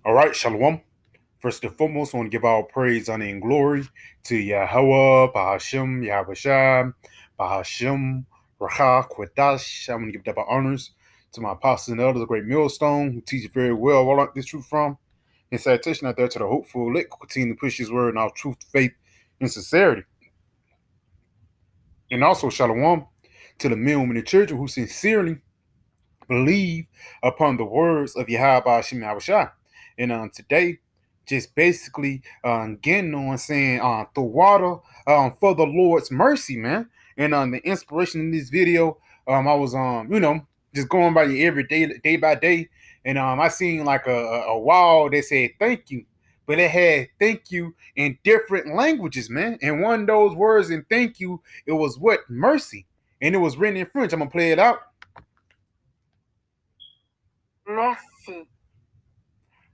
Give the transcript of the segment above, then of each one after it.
All right, Shalom. First and foremost, I want to give all praise, honor, and glory to Yahweh, Bahashim, Yahabasham, Bahashim, Racha, Kwadash. I want to give double honors to my apostles and elders, the great millstone, who teach very well where I learned this truth from. And salutation out there to the hopeful elect who continue to push his word in our truth, faith, and sincerity. And also, Shalom to the men and the children who sincerely believe upon the words of Yahweh Bahashim Yahabashah. And today, just basically getting on saying the water for the Lord's mercy, man. And the inspiration in this video, I was just going by it every day by day, and I seen like a wall that said thank you, but it had thank you in different languages, man. And one of those words in thank you, it was what? Mercy. And it was written in French. I'm gonna play it out. Merci.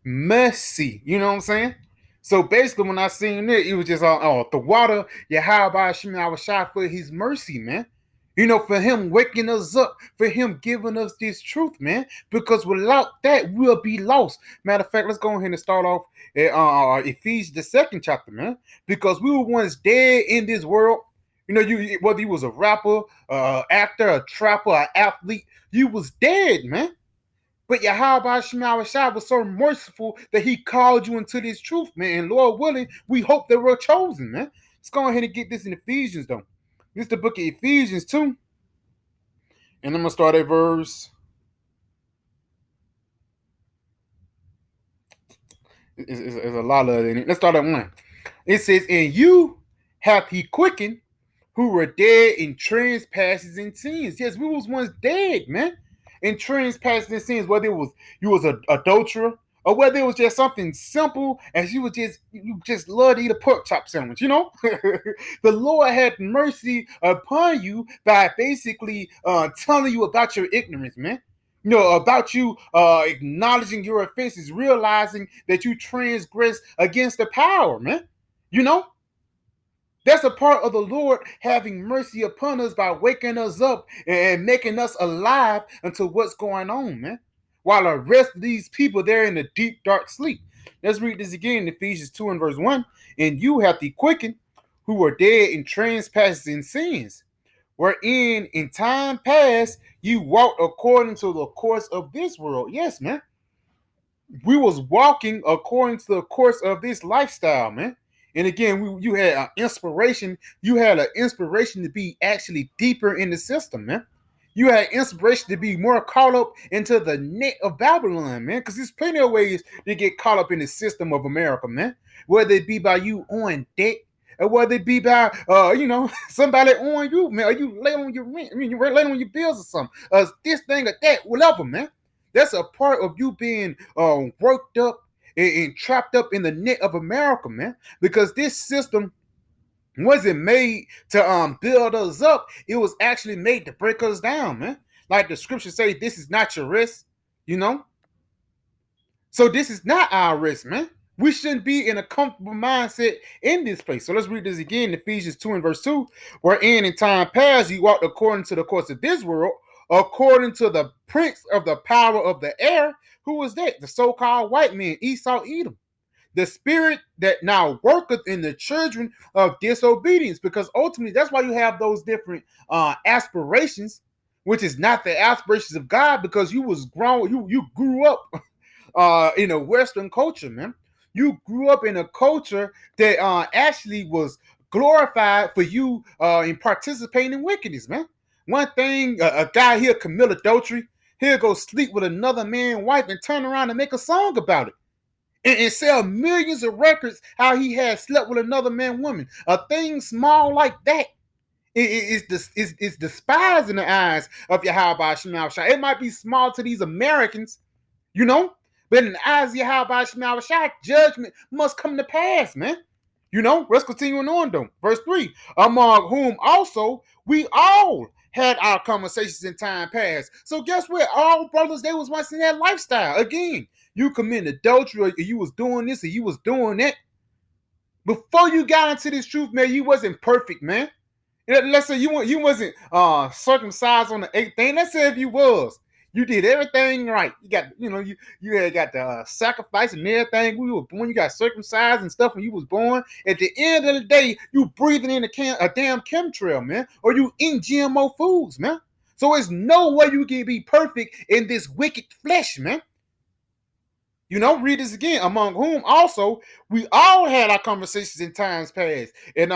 Mercy. You know what I'm saying? So basically, when I seen it was just the water, Yahweh Shemi, I was shy for his mercy, man. You know, for him waking us up, for him giving us this truth, man. Because without that, we'll be lost. Matter of fact, let's go ahead and start off at Ephesians, the 2nd chapter, man. Because we were once dead in this world. You know, you whether you was a rapper, actor, a trapper, an athlete, you was dead, man. But Yahweh Shemawashah was so merciful that he called you into this truth, man. And Lord willing, we hope that we're chosen, man. Let's go ahead and get this in Ephesians, though. This is the book of Ephesians 2. And I'm going to start at verse. It's a lot of it. Let's start at 1. It says, and you hath he quickened who were dead in trespasses and sins. Yes, we was once dead, man. In trespasses and sins, whether it was you was an adulterer, or whether it was just something simple as you just love to eat a pork chop sandwich, you know. The Lord had mercy upon you by basically telling you about your ignorance, man. You know, about you acknowledging your offenses, realizing that you transgress against the power, man. You know, that's a part of the Lord having mercy upon us by waking us up and making us alive unto what's going on, man. While the rest of these people, they're in a deep, dark sleep. Let's read this again in Ephesians 2 and verse 1. And you have the quickened who were dead in trespasses and sins, wherein in time past you walked according to the course of this world. Yes, man. We was walking according to the course of this lifestyle, man. And again, you had an inspiration. You had an inspiration to be actually deeper in the system, man. You had inspiration to be more caught up into the net of Babylon, man. Because there's plenty of ways to get caught up in the system of America, man. Whether it be by you on debt, or whether it be by somebody on you, man, or you late on your rent. I mean, you're late on your bills or something. This thing or that, whatever, man. That's a part of you being worked up and trapped up in the net of America, man. Because this system wasn't made to build us up. It was actually made to break us down, man. Like the scriptures say, this is not your rest, you know? So this is not our rest, man. We shouldn't be in a comfortable mindset in this place. So let's read this again, Ephesians 2 and verse 2. Wherein in time past you walked according to the course of this world, according to the prince of the power of the air. Who was that? The so-called white man, Esau Edom. The spirit that now worketh in the children of disobedience, because ultimately that's why you have those different aspirations, which is not the aspirations of God, because you was grown, you grew up in a Western culture, man. You grew up in a culture that actually was glorified for you in participating in wickedness, man. One thing, a guy here commit adultery, he'll go sleep with another man's wife and turn around and make a song about it. And sell millions of records how he had slept with another man, woman. A thing small like that is despised in the eyes of Yahweh Shema. It might be small to these Americans, you know, but in the eyes of Yahweh Shema, judgment must come to pass, man. You know, let's continue on though. Verse 3, among whom also we all had our conversations in time past. So guess what? All brothers, they was once in that lifestyle. Again, you committed adultery, or you was doing this, or you was doing that. Before you got into this truth, man, you wasn't perfect, man. Let's say you wasn't circumcised on the 8th day. Let's say if you was, You did everything right. You got, you had got the sacrifice and everything. We were born. You got circumcised and stuff when you was born. At the end of the day, you breathing in a damn chemtrail, man, or you eating GMO foods, man. So it's no way you can be perfect in this wicked flesh, man. Read this again. Among whom also we all had our conversations in times past. And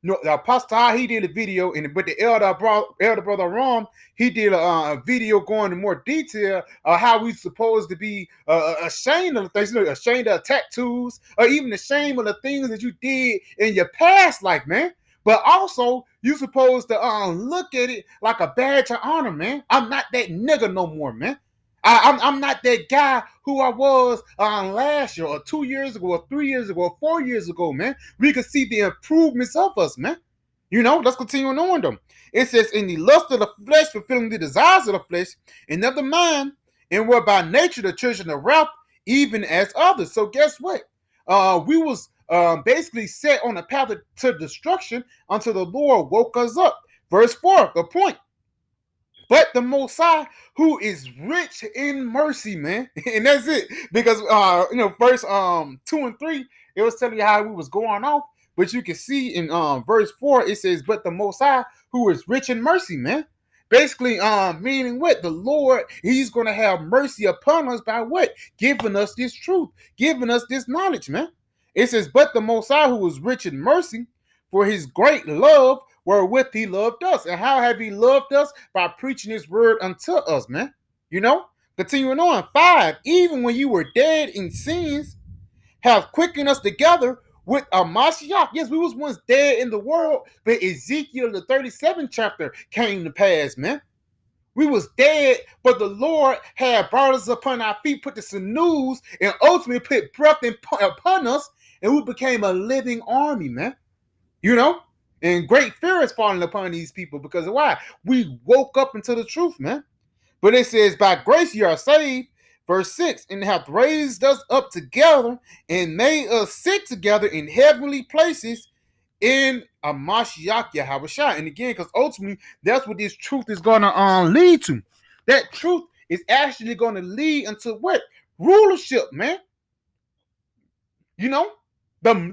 the Apostle, he did a video, and but the elder brother Rom, he did a video going into more detail of how we supposed to be ashamed of the things, ashamed of tattoos, or even ashamed of the things that you did in your past life, man. But also, you supposed to look at it like a badge of honor, man. I'm not that nigga no more, man. I'm not that guy who I was last year or 2 years ago or 3 years ago or 4 years ago, man. We could see the improvements of us, man. Let's continue on them. It says, in the lust of the flesh, fulfilling the desires of the flesh, and of the mind, and were by nature the children of wrath, even as others. So guess what? We was basically set on a path to destruction until the Lord woke us up. Verse 4, the point. But the Most High, who is rich in mercy, man, and that's it. Because verse 2 and 3, it was telling you how we was going off. But you can see in verse 4, it says, "But the Most High, who is rich in mercy, man." Basically, meaning what? The Lord, He's going to have mercy upon us by what? Giving us this truth, giving us this knowledge, man. It says, "But the Most High, who is rich in mercy, for His great love wherewith He loved us." And how have He loved us? By preaching His word unto us, man. Continuing on, 5, even when you were dead in sins, have quickened us together with a Mashiach. Yes, we was once dead in the world, but Ezekiel, the 37th chapter, came to pass, man. We was dead, but the Lord had brought us upon our feet, put the sinews, and ultimately put breath upon us, and we became a living army, man. And great fear is falling upon these people because of why? We woke up into the truth, man. But it says, by grace you are saved, verse 6, and hath raised us up together and made us sit together in heavenly places in a Mashiach Yahushua. And again, because ultimately that's what this truth is going to lead to. That truth is actually going to lead into what? Rulership, man.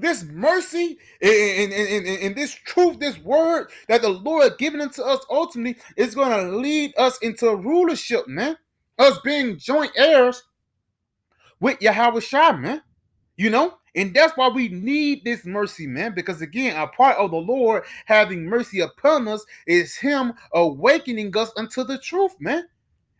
This mercy and this truth, this word that the Lord given unto us ultimately is going to lead us into rulership, man. Us being joint heirs with Yahushua, man. And that's why we need this mercy, man. Because again, a part of the Lord having mercy upon us is Him awakening us unto the truth, man.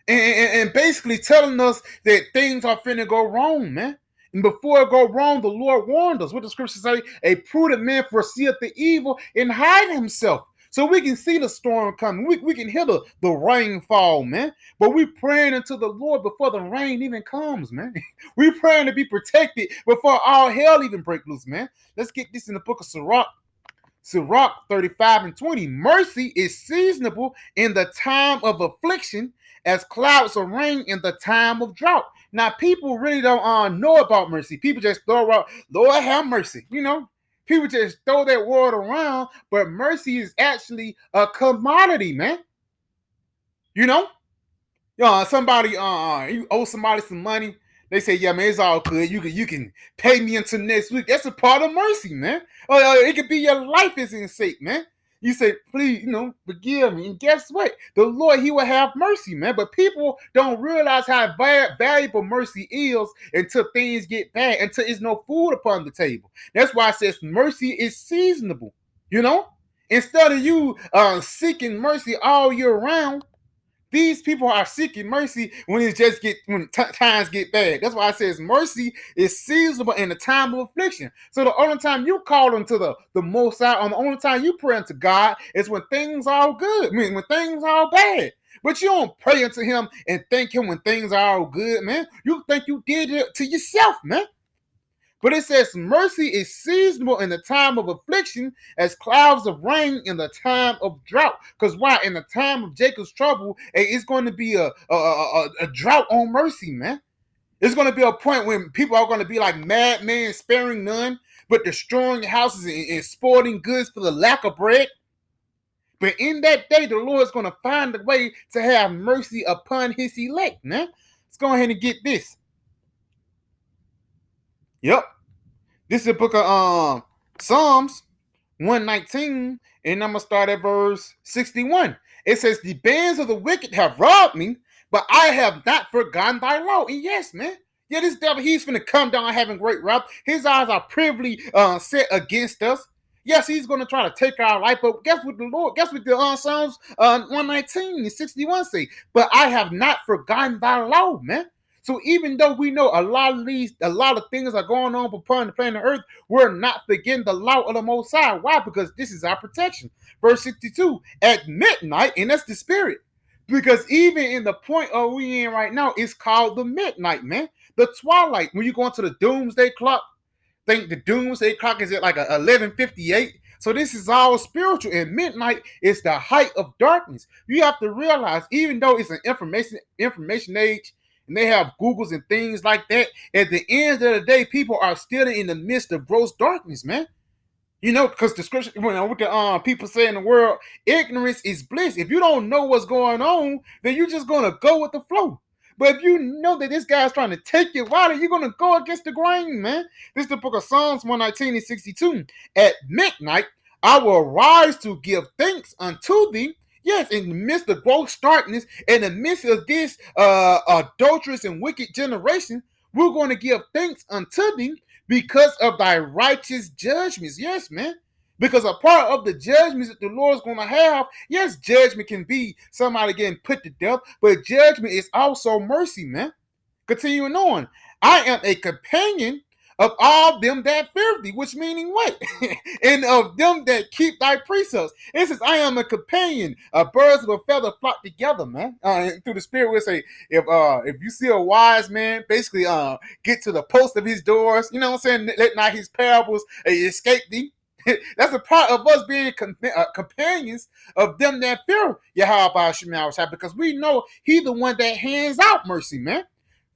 And basically telling us that things are finna go wrong, man. And before it go wrong, the Lord warned us. What the scriptures say, a prudent man foreseeth the evil and hide himself. So we can see the storm coming. We can hear the rain fall, man. But we praying unto the Lord before the rain even comes, man. We praying to be protected before all hell even break loose, man. Let's get this in the book of Sirach. Sirach 35 and 20. Mercy is seasonable in the time of affliction, as clouds of rain in the time of drought. Now, people really don't know about mercy. People just throw out, Lord have mercy. People just throw that word around, but mercy is actually a commodity, man. Somebody, you owe somebody some money. They say, yeah, man, it's all good. You can pay me until next week. That's a part of mercy, man. It could be your life is in sake, man. You say, please, forgive me. And guess what? The Lord, He will have mercy, man. But people don't realize how valuable mercy is until things get bad, until there's no food upon the table. That's why it says mercy is seasonable. Instead of you seeking mercy all year round, these people are seeking mercy when times get bad. That's why it says mercy is seasonable in the time of affliction. So the only time you call unto the Most High, the only time you pray unto God is when things are all good. When things are all bad. But you don't pray unto Him and thank Him when things are all good, man. You think you did it to yourself, man. But it says mercy is seasonable in the time of affliction, as clouds of rain in the time of drought. Because why? In the time of Jacob's trouble, it's going to be a drought on mercy, man. It's going to be a point when people are going to be like madmen, sparing none, but destroying houses and spoiling goods for the lack of bread. But in that day, the Lord is going to find a way to have mercy upon his elect, man. Let's go ahead and get this. Yep. This is the book of Psalms 119, and I'm going to start at verse 61. It says, the bands of the wicked have robbed me, but I have not forgotten thy law. And yes, man. Yeah, this devil, he's going to come down having great wrath. His eyes are privily set against us. Yes, he's going to try to take our life, but guess what the Psalms 119 and 61 say? But I have not forgotten thy law, man. So even though we know a lot of things are going on upon the planet Earth, we're not forgetting the law of the Most High. Why? Because this is our protection. Verse 62, at midnight, and that's the spirit. Because even in the point of we in right now, it's called the midnight, man. The twilight. When you go into the doomsday clock, think the doomsday clock is at like 11:58. So this is all spiritual, and midnight is the height of darkness. You have to realize, even though it's an information age, and they have Googles and things like that, at the end of the day, people are still in the midst of gross darkness, man. You know, because the scripture, with the people say in the world, ignorance is bliss. If you don't know what's going on, then you're just gonna go with the flow. But if you know that this guy's trying to take your water, you're gonna go against the grain, man. This is the book of Psalms 119 and 62. At midnight, I will rise to give thanks unto thee. Yes, in the midst of gross darkness, in the midst of this adulterous and wicked generation, we're going to give thanks unto thee because of thy righteous judgments. Yes, man. Because a part of the judgments that the Lord's going to have, yes, judgment can be somebody getting put to death, but judgment is also mercy, man. Continuing on, I am a companion of all them that fear thee, which meaning what? And of them that keep thy precepts. It says, I am a companion. Birds of a feather flock together, man. Through the spirit, we'll say, if you see a wise man, basically get to the post of his doors, you know what I'm saying? Let not his parables escape thee. That's a part of us being companions of them that fear Yahweh Shemel, because we know he the one that hands out mercy, man.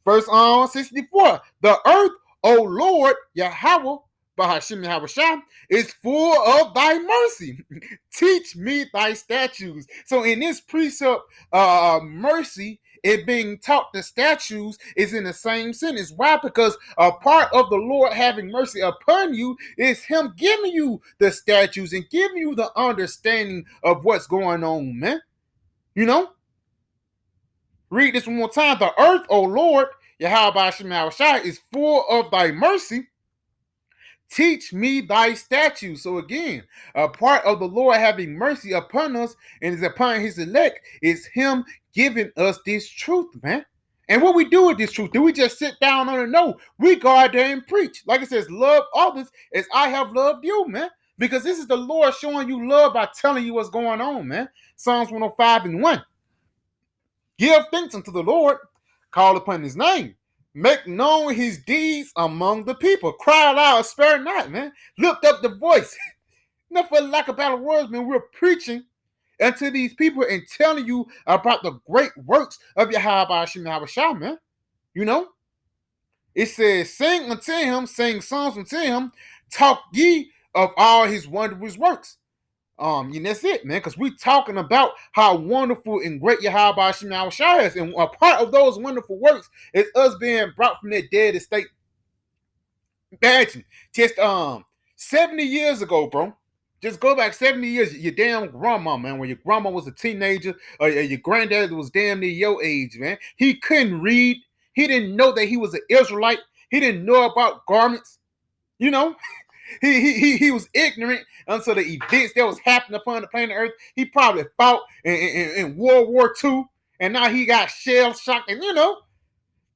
Verse 64, the earth, O Lord, Yahweh, Bahashim Yahweh, is full of thy mercy. Teach me thy statutes. So in this precept, mercy, it being taught the statutes is in the same sentence. Why? Because a part of the Lord having mercy upon you is him giving you the statutes and giving you the understanding of what's going on, man. You know? Read this one more time. The earth, O Lord, Yahweh Shemel, is full of thy mercy. Teach me thy statutes. So again, a part of the Lord having mercy upon us and is upon his elect is him giving us this truth, man. And what we do with this truth, do we just sit down on it? No, we go out there and preach. Like it says, love others as I have loved you, man. Because this is the Lord showing you love by telling you what's going on, man. Psalms 105 and 1. Give thanks unto the Lord, call upon his name. Make known his deeds among the people. Cry aloud, spare not, man. Lift up the voice. Not for lack of better words, man. We're preaching unto these people and telling you about the great works of Yahweh Shemel, man. You know? It says, sing unto him, sing songs unto him, talk ye of all his wondrous works. And that's it, man, because we're talking about how wonderful and great Yahweh Shemel is. And a part of those wonderful works is us being brought from that dead estate. Imagine, just 70 years ago, bro. Just go back 70 years, your damn grandma, man, when your grandma was a teenager, or your granddad was damn near your age, man. He couldn't read. He didn't know that he was an Israelite. He didn't know about garments, you know. He was ignorant unto the events that was happening upon the planet Earth. He probably fought in World War II, and now he got shell shocked, and you know.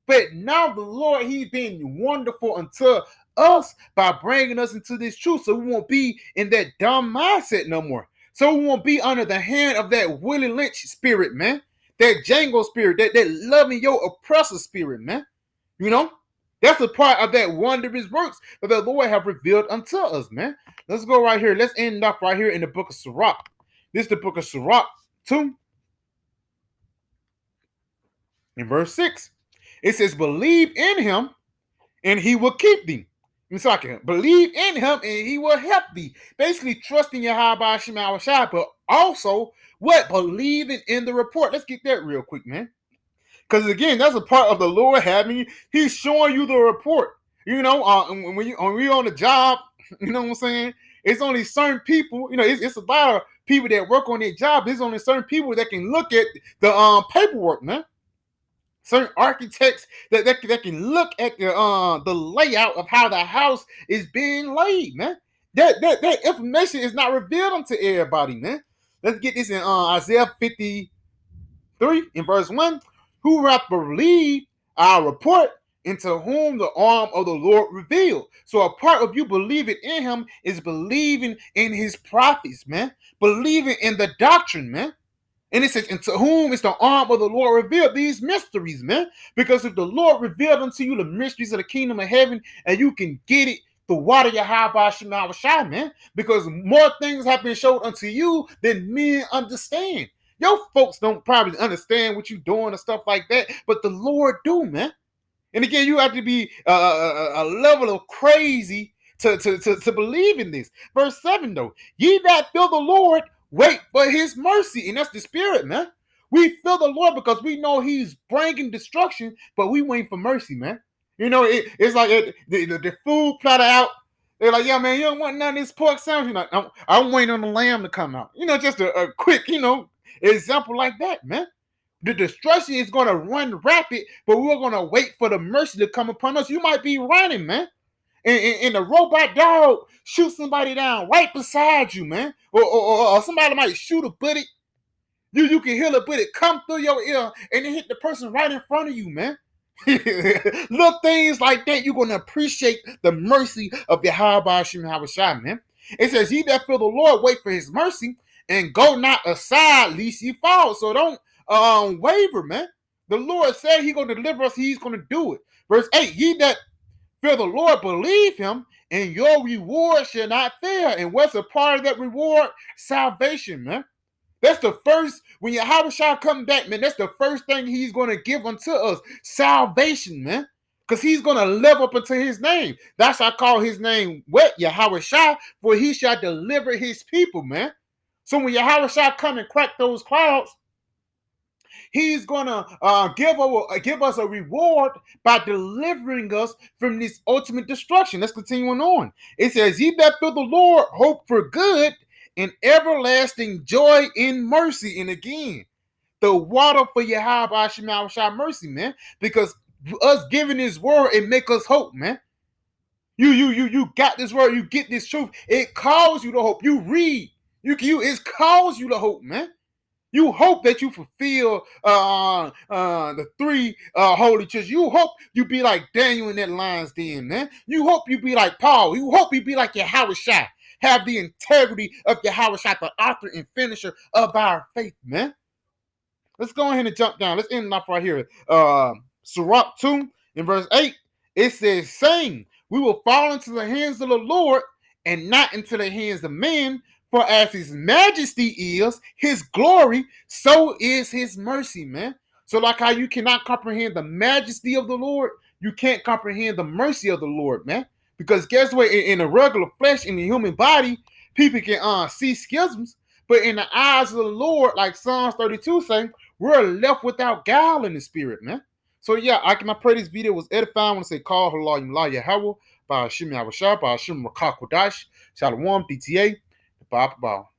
But now the Lord, he's been wonderful unto us by bringing us into this truth, so we won't be in that dumb mindset no more. So we won't be under the hand of that Willie Lynch spirit, man. That Django spirit, that loving your oppressor spirit, man. You know? That's a part of that wondrous works that the Lord have revealed unto us, man. Let's go right here. Let's end up right here in the book of Sirach. This is the book of Sirach 2. In verse 6. It says, believe in him and he will keep thee. Believe in him and he will help thee. Basically, trusting Yahweh Shemel, but Also, what? Believing in the report. Let's get that real quick, man. Because again, that's a part of the Lord having you. He's showing you the report. You know, when you're on the job, you know what I'm saying? It's only certain people. You know, it's a lot of people that work on their job. There's only certain people that can look at the paperwork, man. Certain architects that can look at the layout of how the house is being laid, man. That information is not revealed unto everybody, man. Let's get this in Isaiah 53 in verse 1. Who hath believed our report, into whom the arm of the Lord revealed. So a part of you believing in him is believing in his prophets, man. Believing in the doctrine, man. And it says, and to whom is the arm of the Lord revealed these mysteries, man? Because if the Lord revealed unto you the mysteries of the kingdom of heaven, and you can get it, the water Yahweh Shema Shai, man. Because more things have been showed unto you than men understand. Your folks don't probably understand what you're doing and stuff like that, but the Lord do, man. And again, you have to be a level of crazy to believe in this. Verse 7, though, ye that fear the Lord, wait for his mercy. And that's the spirit, man. We fear the Lord because we know he's bringing destruction, but we wait for mercy, man. You know, it's like the food platter out. They're like, yeah, man, you don't want none of this pork sandwich. Like, I'm waiting on the lamb to come out. You know, just a quick, example like that, man. The destruction is going to run rapid, but we're going to wait for the mercy to come upon us. You might be running, man. And the robot dog shoot somebody down right beside you, man. Or somebody might shoot a bullet. You can hear the bullet come through your ear and it hit the person right in front of you, man. Little things like that, you're going to appreciate the mercy of Yahweh Shem Shai, man. It says, ye that fear the Lord, wait for his mercy, and go not aside, lest ye fall. So don't waver, man. The Lord said he's going to deliver us. He's going to do it. Verse 8, ye that fear the Lord, believe him, and your reward shall not fail. And what's a part of that reward? Salvation, man. That's the first, when Yahweh shall come back, man, that's the first thing he's going to give unto us. Salvation, man. Because he's going to live up unto his name. That's why I call his name what? Yahweh shall, for he shall deliver his people, man. So when Yahweh shall come and crack those clouds, he's going to give us a reward by delivering us from this ultimate destruction. Let's continue on. It says, ye that fear the Lord, hope for good and everlasting joy in mercy. And again, the water for Yahweh Shema Shai mercy, man. Because us giving his word, it make us hope, man. You got this word, you get this truth. It calls you to hope. You read. It calls you to hope, man. You hope that you fulfill the three holy churches. You hope you be like Daniel in that lion's den, man. You hope you be like Paul. You hope you be like Yahweh Shai. Have the integrity of Yahweh Shai, the author and finisher of our faith, man. Let's go ahead and jump down. Let's end it off right here. Sirach 2 in verse 8, it says, saying, we will fall into the hands of the Lord and not into the hands of men. For as his majesty is, his glory, so is his mercy, man. So like how you cannot comprehend the majesty of the Lord, you can't comprehend the mercy of the Lord, man. Because guess what? In the regular flesh, in the human body, people can see schisms. But in the eyes of the Lord, like Psalms 32 saying, we're left without guile in the spirit, man. So yeah, I pray this video was edifying. I want to say, call Halayim Yahweh, by Hashem Yahweh Shai, by Hashem Rakak Kodash, Shalom, PTA. Bow.